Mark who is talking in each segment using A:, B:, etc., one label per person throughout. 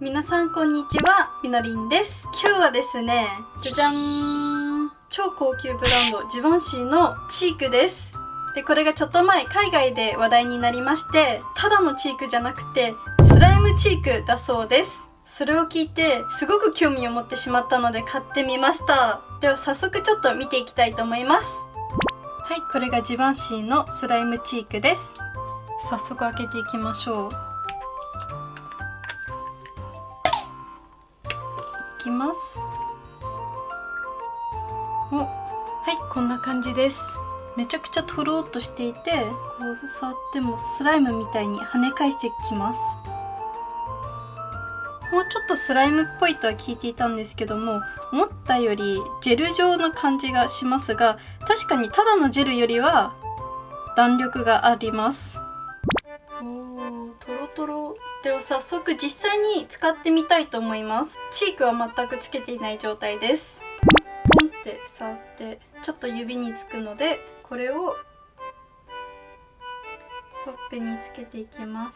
A: 皆さんこんにちは、みのりんです。今日はですね、じゃじゃん、超高級ブランドジバンシーのチークです。で、これがちょっと前海外で話題になりまして、ただのチークじゃなくてスライムチークだそうです。それを聞いてすごく興味を持ってしまったので買ってみました。では早速ちょっと見ていきたいと思います。はい、これがジバンシーのスライムチークです。早速開けていきましょう。いきます。はい、こんな感じです。めちゃくちゃとろーっとしていて、こう触ってもスライムみたいに跳ね返してきます。もうちょっとスライムっぽいとは聞いていたんですけども、思ったよりジェル状の感じがしますが、確かにただのジェルよりは弾力があります。トロトロ。では早速実際に使ってみたいと思います。チークは全くつけていない状態です。ポンって触ってちょっと指につくので、これをほっぺにつけていきま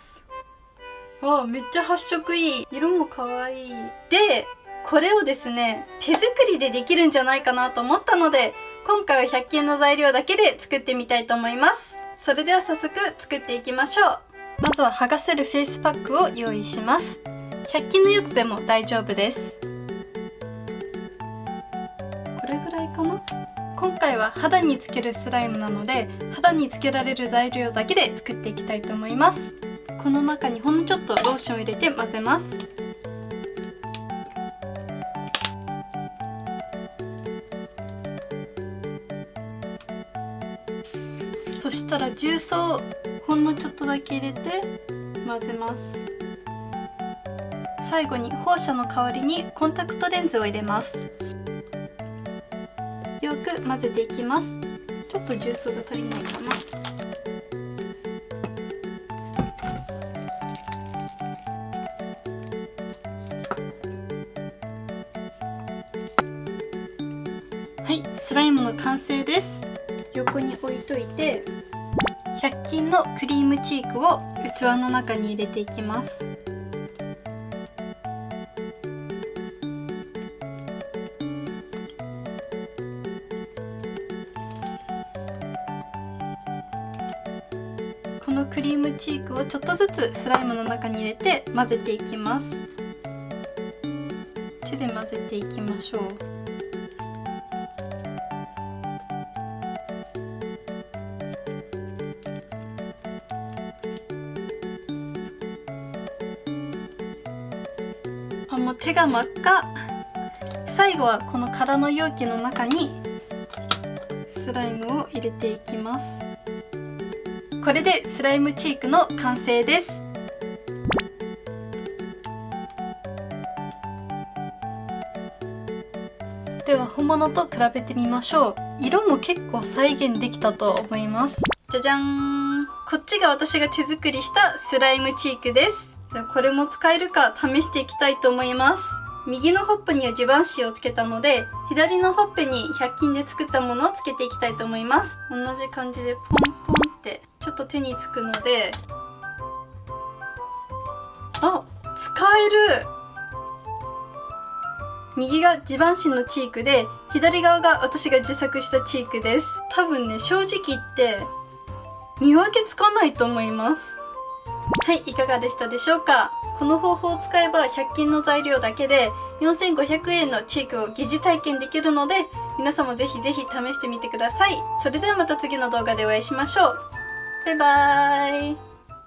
A: す。めっちゃ発色いい。色も可愛い。で、これをですね、手作りでできるんじゃないかなと思ったので、今回は100均の材料だけで作ってみたいと思います。それでは早速作っていきましょう。まずは剥がせるフェイスパックを用意します。100均のやつでも大丈夫です。これぐらいかな。今回は肌につけるスライムなので、肌につけられる材料だけで作っていきたいと思います。この中にほんのちょっとローションを入れて混ぜます。そしたら重曹をほんのちょっとだけ入れて混ぜます。最後に放射の代わりにコンタクトレンズを入れます。よく混ぜていきます。ちょっと重曹が足りないかな。はい、スライムの完成です。横に置いといて、100均のクリームチークを器の中に入れていきます。このクリームチークをちょっとずつスライムの中に入れて混ぜていきます。手で混ぜていきましょう。もう手が真っ赤。最後はこの空の容器の中にスライムを入れていきます。これでスライムチークの完成です。では本物と比べてみましょう。色も結構再現できたと思います。じゃじゃん。こっちが私が手作りしたスライムチークです。これも使えるか試していきたいと思います。右のほっぺにはジバンシーをつけたので、左のほっぺに100均で作ったものをつけていきたいと思います。同じ感じでポンポンってちょっと手につくので、使える。右がジバンシーのチークで、左側が私が自作したチークです。多分ね、正直言って見分けつかないと思います。はい、いかがでしたでしょうか。この方法を使えば100均の材料だけで4500円のチークを疑似体験できるので、皆さんもぜひぜひ試してみてください。それではまた次の動画でお会いしましょう。バイバーイ。